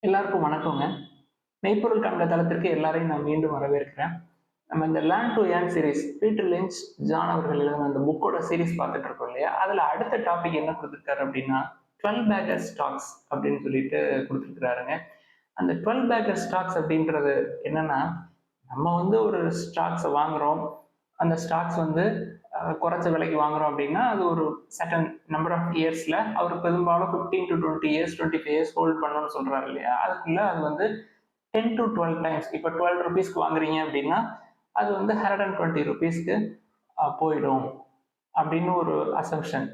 எல்லாருக்கும் வணக்கங்க. மெய்ப்பொருள் காண்க தளத்திற்கு எல்லாரையும் நான் மீண்டும் வரவேற்கிறேன். நம்ம இந்த learn to earn series Peter Lynch, John அவர்கள் எழுதின அந்த புக்கோட சீரிஸ் பார்த்துட்டு இருக்கோம் இல்லையா? அதுல அடுத்த டாபிக் என்ன குடுத்திருக்காரு அப்படின்னா, 12 பேக்கர் ஸ்டாக்ஸ் அப்படின்னு சொல்லிட்டு குடுத்திருக்கிறாருங்க. அந்த 12 பேக்கர் ஸ்டாக்ஸ் அப்படின்றது என்னன்னா, நம்ம வந்து ஒரு ஸ்டாக்ஸ வாங்குறோம். அந்த ஸ்டாக்ஸ் வந்து குறைச்ச விலைக்கு வாங்குறோம் அப்படின்னா, அது ஒரு சர்டன் நம்பர் ஆஃப் இயர்ஸ்ல அவர் பெரும்பாலும் 15 to 20 இயர்ஸ், 25 இயர்ஸ் ஹோல்ட் பண்ணணும்னு சொல்றாரு இல்லையா? அதுக்குள்ள அது வந்து 10 to 12 டைம்ஸ். இப்போ 12 ரூபீஸ்க்கு வாங்குறீங்க அப்படின்னா, அது வந்து 120 ரூபீஸ்க்கு போயிடும் அப்படின்னு ஒரு அசம்ஷன்.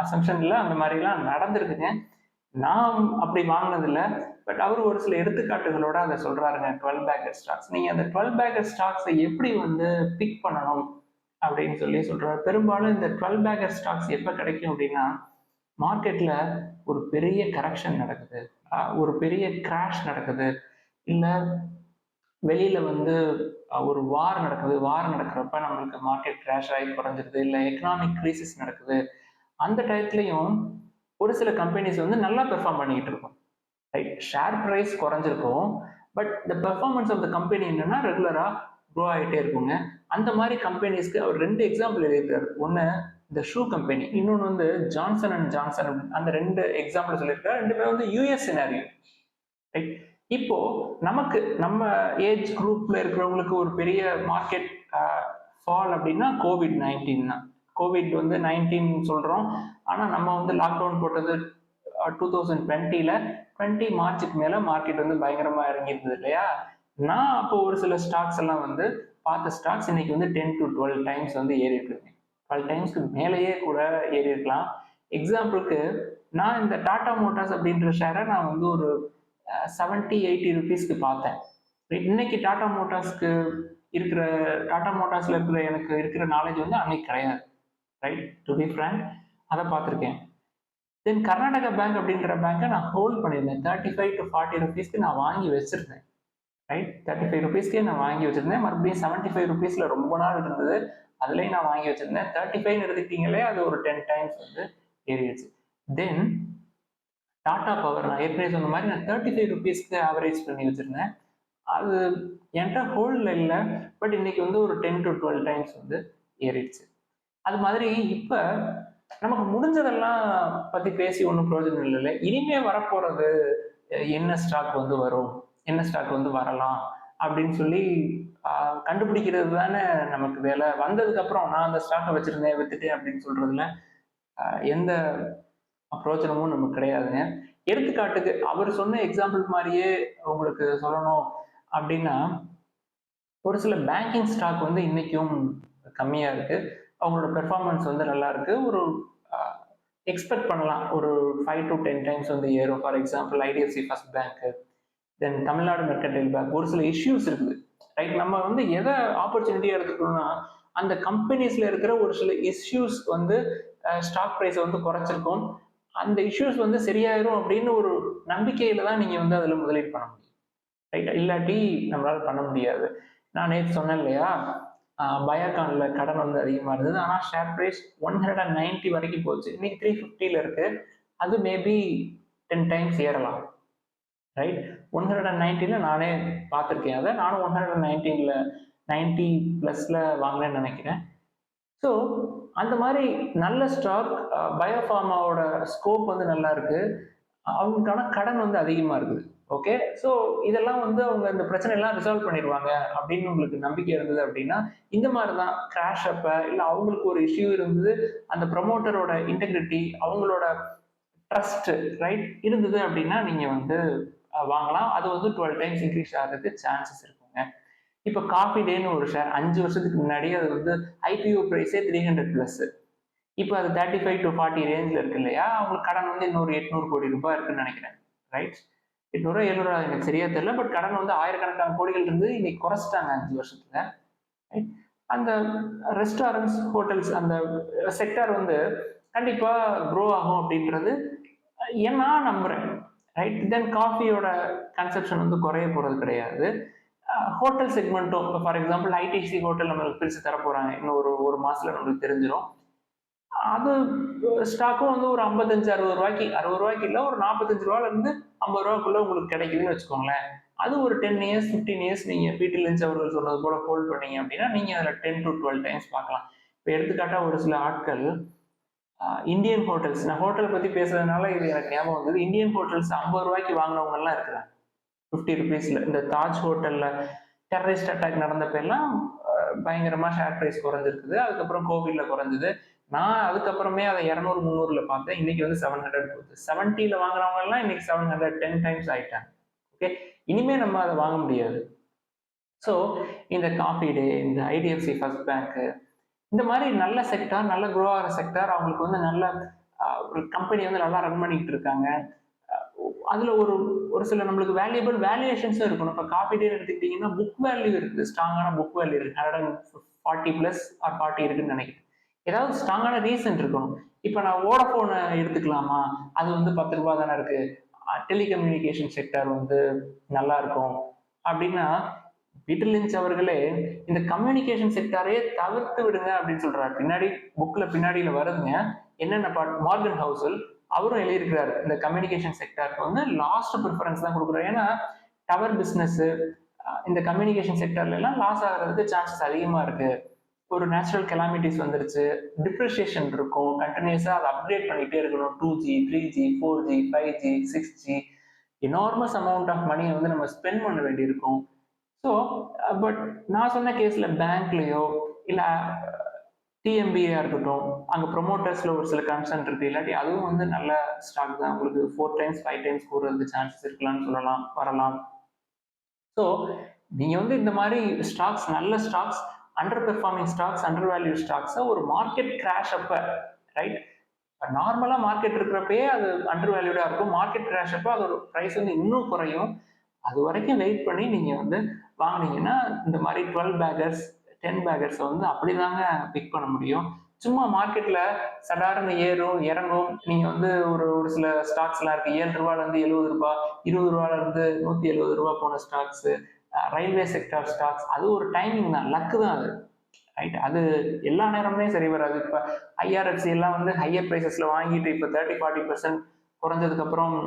அசம்ஷன் இல்ல, அந்த மாதிரிலாம் நடந்திருக்குங்க. நான் அப்படி வாங்கினதில்ல. பட் அவர் ஒரு சில எடுத்துக்காட்டுகளோட அதை சொல்றாருங்க. 12 பேக்கர் ஸ்டாக்ஸ். நீங்க அந்த 12 பேக்கர் ஸ்டாக்ஸை எப்படி வந்து பிக் பண்ணணும் அப்படின்னு சொல்லி சொல்றாரு. பெரும்பாலும் இந்த 12 பேக்கர் ஸ்டாக்ஸ் எப்ப கிடைக்கும் அப்படின்னா, மார்க்கெட்ல ஒரு பெரிய கரெக்ஷன் நடக்குது. ஒரு பெரிய கிராஷ் நடக்குது. இல்ல வெளியில வந்து ஒரு வார் நடக்குது. வார் நடக்கிறப்ப நம்மளுக்கு மார்க்கெட் கிராஷ் ஆகி குறைஞ்சிருது. இல்ல எக்கனாமிக் கிரைசிஸ் நடக்குது. அந்த டயத்துலயும் ஒரு சில கம்பெனிஸ் வந்து நல்லா பெர்ஃபார்ம் பண்ணிக்கிட்டு இருக்கும். ரைட்? ஷேர் பிரைஸ் குறைஞ்சிருக்கும். But the performance of the company என்னன்னா ரெகுலரா க்ரோ ஆகிட்டே இருக்குங்க. அந்த மாதிரி கம்பெனிஸ்க்கு அவர் 2 எக்ஸாம்பிள் எழுதியிருக்காரு. ஒண்ணு இந்த ஷூ கம்பெனி. இன்னொன்னு வந்து ஜான்சன் அண்ட் ஜான்சன். அந்த 2 எக்ஸாம்பிள் சொல்லியிருக்காரு. 2மே வந்து யுஎஸ் சினாரியோ. ரைட்? இப்போ நமக்கு நம்ம ஏஜ் குரூப்ல இருக்கிறவங்களுக்கு ஒரு பெரிய மார்க்கெட் ஃபால் அப்படின்னா கோவிட்-19 தான். கோவிட் வந்து 19 சொல்றோம். ஆனா நம்ம வந்து லாக்டவுன் போட்டது 2020ல 20 மார்ச்சுக்கு மேல மார்க்கெட் வந்து பயங்கரமா இறங்கியிருந்தது இல்லையா? நான் அப்போ ஒரு சில ஸ்டாக்ஸ் எல்லாம் வந்து பார்த்த ஸ்டாக்ஸ் இன்னைக்கு வந்து 10 to 12 டைம்ஸ் வந்து ஏறி இருக்குங்க. 12 டைம்ஸ்க்கு மேலேயே கூட ஏறி இருக்கலாம். எக்ஸாம்பிளுக்கு நான் இந்த டாடா மோட்டார்ஸ் அப்படின்ற ஷேரை நான் வந்து ஒரு 70-80 ருபீஸ்க்கு பார்த்தேன். இன்னைக்கு டாடா மோட்டார்ஸ்க்கு இருக்கிற டாடா மோட்டார்ஸ்ல இருக்கிற எனக்கு இருக்கிற நாலேஜ் வந்து அன்னைக்கு கிடையாது. ரைட்? டு பி ஃப்ராங்க், அதை பார்த்துருக்கேன். தென் கர்நாடகா பேங்க் அப்படின்ற பேங்கை நான் ஹோல்ட் பண்ணியிருந்தேன். 35 to 40 ருபீஸ்க்கு நான் வாங்கி வச்சிருந்தேன். ரைட்? 35 ருபீஸ்க்கே நான் வாங்கி வச்சிருந்தேன். மறுபடியும் 75 ருபீஸ்ல ரொம்ப நாள் இருந்தது. அதுலயும் நான் வாங்கி வச்சிருந்தேன். 35 எடுத்துக்கிட்டீங்களே, அது ஒரு 10 டைம்ஸ் வந்து ஏறிடுச்சு. தென் டாடா பவர் நான் ஏற்கனவே சொன்ன மாதிரி நான் 35 ருபீஸ்க்கு ஆவரேஜ் பண்ணி வச்சிருந்தேன். அது என்கிட்ட ஹோல்ட்ல இல்லை. பட் இன்னைக்கு வந்து ஒரு 10 to 12 டைம்ஸ் வந்து ஏறிடுச்சு. அது மாதிரி இப்ப நமக்கு முடிஞ்சதெல்லாம் பத்தி பேசி ஒன்றும் பிரயோஜனம் இல்லைல்ல. இனிமே வரப்போறது என்ன ஸ்டாக் வந்து வரும், என்ன ஸ்டாக் வந்து வரலாம் அப்படின்னு சொல்லி கண்டுபிடிக்கிறது தானே நமக்கு வேலை. வந்ததுக்கு அப்புறம் நான் அந்த ஸ்டாக்கை வச்சிருந்தேன் வித்துட்டேன் அப்படின்னு சொல்றதுல எந்த பிரயோஜனமும் நமக்கு கிடையாதுங்க. எடுத்துக்காட்டுக்கு அவர் சொன்ன எக்ஸாம்பிள் மாதிரியே உங்களுக்கு சொல்லணும் அப்படின்னா, ஒரு சில பேங்கிங் ஸ்டாக் வந்து இன்னைக்கும் கம்மியா இருக்கு. அவங்களோட பெர்ஃபார்மன்ஸ் வந்து நல்லா இருக்கு. ஒரு எக்ஸ்பெக்ட் பண்ணலாம். ஒரு 5 to 10 டைம்ஸ் வந்து ஏறும். For example IDFC first bank, then Tamil Nadu mercantile bank. ஒரு சில இஷ்யூஸ் இருக்குது. ரைட்? நம்ம வந்து எதை ஆப்பர்ச்சுனிட்டியா எடுத்துக்கணும்னா, அந்த கம்பெனிஸ்ல இருக்கிற ஒரு சில இஷ்யூஸ் வந்து ஸ்டாக் பிரைஸை வந்து குறைச்சிருக்கும். அந்த இஷ்யூஸ் வந்து சரியாயிரும் அப்படின்னு ஒரு நம்பிக்கையில தான் நீங்க வந்து அதுல முதலீடு பண்ண முடியும். ரைட்? இல்லாட்டி நம்மளால பண்ண முடியாது. நான் நேற்று சொன்னேன் இல்லையா? பயோகான்ல கடன் வந்து அதிகமா இருந்தது. ஆனா ஷேர் பிரைஸ் 190 வரைக்கும் போச்சு. இன்னைக்கு 350ல இருக்கு. அது மேபி 10 டைம்ஸ் ஏறலாம். ரைட்? 190ல நானே பார்த்துருக்கேன் அதை. நானும் 119ல 90 பிளஸ்ல வாங்கினேன்னு நினைக்கிறேன். ஸோ அந்த மாதிரி நல்ல ஸ்டாக், பயோஃபார்மாவோட ஸ்கோப் வந்து நல்லா இருக்கு. அவங்களுக்கான கடன் வந்து அதிகமா இருக்குது. ஓகே. ஸோ இதெல்லாம் வந்து அவங்க இந்த பிரச்சனை எல்லாம் ரிசால்வ் பண்ணிடுவாங்க அப்படின்னு உங்களுக்கு நம்பிக்கை இருந்தது அப்படின்னா, இந்த மாதிரி தான் கிராஷ் அப்ப இல்ல அவங்களுக்கு ஒரு இஷ்யூ இருந்தது. அந்த ப்ரொமோட்டரோட இன்டெகிரிட்டி, அவங்களோட ட்ரஸ்ட் ரைட் இருந்தது அப்படின்னா நீங்க வந்து வாங்கலாம். அது வந்து 12 டைம்ஸ் இன்க்ரீஸ் ஆகிறதுக்கு சான்சஸ் இருக்குங்க. இப்போ காஃபி டேன்னு ஒரு ஷேர் 5 வருஷத்துக்கு முன்னாடி அது வந்து ஐபிஓ பிரைஸே 300 பிளஸ். இப்போ அது 35 to 40 ரேஞ்சில் இருக்கு இல்லையா? அவங்களுக்கு கடன் வந்து இன்னொரு 800 கோடி ரூபாய் இருக்குன்னு நினைக்கிறேன். ரைட்? 800 700 எனக்கு சரியா தெரியல. பட் கடன் வந்து ஆயிரக்கணக்கான கோடிகள் இருந்து இன்னைக்கு குறைச்சிட்டாங்க 5 வருஷத்துல. ரைட்? அந்த ரெஸ்டாரண்ட்ஸ், ஹோட்டல்ஸ் அந்த செக்டார் வந்து கண்டிப்பா க்ரோ ஆகும் அப்படின்றது நான் நம்புறேன். ரைட்? தென் காஃபியோட கன்சப்ஷன் வந்து குறைய போறது கிடையாது. ஹோட்டல் செக்மெண்ட்டும் இப்போ ஃபார் எக்ஸாம்பிள் ஐடிசி ஹோட்டல் நம்மளுக்கு பிரித்து தர போறாங்க. இன்னும் ஒரு மாசத்துல நம்மளுக்கு தெரிஞ்சிடும். அது ஸ்டாக்கும் வந்து ஒரு 55 60 ரூபாய்க்கு இல்லை, ஒரு 45 ரூபாயில இருந்து 50 ரூபாய்க்குள்ள உங்களுக்கு கிடைக்குதுன்னு வச்சுக்கோங்களேன். அது ஒரு 10 இயர்ஸ் 15 இயர்ஸ் நீங்க பீட்டர் லிஞ்ச் அவர்கள் சொன்னது போல ஹோல்ட் பண்ணீங்க அப்படின்னா நீங்க அதுல 10 to 12 டைம்ஸ் பார்க்கலாம். இப்போ எடுத்துக்காட்டா ஒரு சில ஆட்கள் இந்தியன் ஹோட்டல்ஸ், நான் ஹோட்டல் பத்தி பேசுறதுனால இது எனக்கு ஞாபகம் வந்தது. இந்தியன் ஹோட்டல்ஸ் 50 ரூபாய்க்கு வாங்கினவங்க எல்லாம் இருக்கிறாங்க. 50 ருபீஸ்ல இந்த தாஜ் ஹோட்டல்ல டெரரிஸ்ட் அட்டாக் நடந்தப்ப எல்லாம் பயங்கரமா ஷேர் பிரைஸ் குறைஞ்சிருக்குது. அதுக்கப்புறம் கோவிட்ல குறைஞ்சது. நான் அதுக்கப்புறமே அதை 200 300ல பார்த்தேன். இன்னைக்கு வந்து 700 போகுது. 70ல வாங்குறவங்க எல்லாம் இன்னைக்கு 700 10 டைம்ஸ் ஆயிட்டாங்க. ஓகே, இனிமே நம்ம அதை வாங்க முடியாது. ஸோ இந்த காஃபி டே, இந்த ஐடிஎஃப்சி ஃபர்ஸ்ட் பேங்க், இந்த மாதிரி நல்ல செக்டார், நல்ல க்ரோ ஆகிற செக்டார், அவங்களுக்கு வந்து நல்ல ஒரு கம்பெனி வந்து நல்லா ரன் பண்ணிக்கிட்டு இருக்காங்க. அதுல ஒரு ஒரு சில நம்மளுக்கு வேல்யூபிள் வேல்யூவேஷன்ஸும் இருக்கணும். இப்போ காஃபி டே எடுத்துக்கிட்டீங்கன்னா புக் வேல்யூ இருக்குது, ஸ்ட்ராங்கான புக் வேல்யூ இருக்கு. 140 பிளஸ் ஆர் 40 இருக்குன்னு நினைக்கிறேன். ஏதாவது ஸ்ட்ராங்கான ரீசன் இருக்கணும். இப்போ நான் வோடஃபோன் எடுத்துக்கலாமா, அது வந்து 10 ரூபாய் தானே இருக்கு, டெலிகம்யூனிகேஷன் செக்டர் வந்து நல்லா இருக்கும் அப்படின்னா, பீட்டர் லிஞ்ச் அவர்களே இந்த கம்யூனிகேஷன் செக்டாரையே தவிர்த்து விடுங்க அப்படின்னு சொல்றாரு. பின்னாடி புக்ல பின்னாடியில வருதுங்க என்னென்ன பார்ட். மார்கன் ஹவுசல் அவரும் எழுதியிருக்கிறாரு இந்த கம்யூனிகேஷன் செக்டாருக்கு வந்து லாஸ்ட் ப்ரிஃபரன்ஸ் தான் கொடுக்குறாரு. ஏன்னா டவர் பிஸ்னஸ், இந்த கம்யூனிகேஷன் செக்டர்ல எல்லாம் லாஸ் ஆகிறதுக்கு சான்சஸ் அதிகமா இருக்கு. ஒரு நேச்சுரல் கெலாமிட்டிஸ் வந்துருச்சு, டிப்ரிசியேஷன் இருக்கும், கண்டினியூஸா அதை அப்கிரேட் பண்ணிட்டே இருக்கணும். 2G 3G 4G 5G 6G enormous amount of மணியை வந்து நம்ம ஸ்பெண்ட் பண்ண வேண்டியிருக்கும். ஸோ பட் நான் சொன்ன கேஸ்ல பேங்க்லயோ இல்ல டிஎம்பியா இருக்கட்டும், அங்க ப்ரொமோட்டர்ஸ்ல ஒரு சில கன்சர்ன் இருக்கு. இல்லாட்டி அதுவும் வந்து நல்ல ஸ்டாக் தான், உங்களுக்கு 4 டைம்ஸ் 5 டைம்ஸ் கூடுறதுக்கு சான்சஸ் இருக்கலாம்னு சொல்லலாம், வரலாம். ஸோ நீங்க வந்து இந்த மாதிரி ஸ்டாக்ஸ், நல்ல stocks, under performing stocks, under value ஸ்டாக்ஸை ஒரு மார்க்கெட் கிராஷ் அப்ப, ரைட், நார்மலா மார்க்கெட் இருக்கிறப்பயே அது அண்டர் வேல்யூடா இருக்கும். மார்க்கெட் கிராஷ் அப்ப அதோட பிரைஸ் வந்து இன்னும் குறையும். அது வரைக்கும் வெயிட் பண்ணி நீங்க வந்து வாங்கினீங்கன்னா இந்த மாதிரி 12 பேக்கர்ஸ் 10 பேக்கர்ஸ் வந்து அப்படிதாங்க பிக் பண்ண முடியும். சும்மா மார்க்கெட்ல சடாரண ஏறும் இறங்கும். நீங்க வந்து ஒரு ஒரு சில ஸ்டாக்ஸ் எல்லாம் இருக்கு, 7 ரூபாயில இருந்து 70 ரூபாய், 20 ரூபாயில இருந்து 170 ரூபாய் போன ஸ்டாக்ஸ், ரயில்வே செக்டர் ஸ்டாக்ஸ், அது ஒரு டைமிங் தான், லக்கு தான் அது, ரைட். அது எல்லா நேரமுமே சரி வராது. இப்ப ஐஆர்எஃப்சி எல்லாம் வந்து ஹையர் பிரைசஸ்ல வாங்கிட்டு இப்ப 30-40% குறைஞ்சதுக்கு அப்புறம்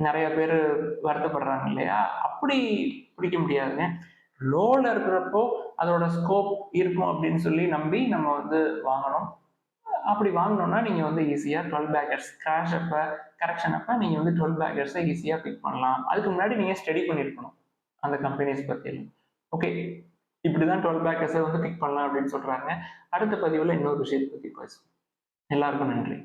நிறைய பேர் வருத்தப்படுறாங்க இல்லையா, அப்படி பிடிக்க முடியாதுங்க. லோல இருக்கிறப்போ அதோட ஸ்கோப் இருக்கும் அப்படின்னு சொல்லி நம்பி நம்ம வந்து வாங்கணும். அப்படி வாங்கினோம்னா நீங்க வந்து ஈஸியா 12 பேக்கர்ஸ் கிராஷ் அப்ப, கரெக்ஷன் அப்ப நீங்க வந்து 12 பேக்கர்ஸை ஈஸியா பிக் பண்ணலாம். அதுக்கு முன்னாடி நீங்க ஸ்டடி பண்ணிருக்கணும் அந்த கம்பெனிஸ் பத்தி. ஓகே, இப்படிதான் 12 பேக்கர்ஸை வந்து பிக் பண்ணலாம் அப்படின்னு சொல்றாங்க. அடுத்த பதிவுல இன்னொரு விஷயத்தை பத்தி பேசுவோம். எல்லாருக்கும் நன்றி.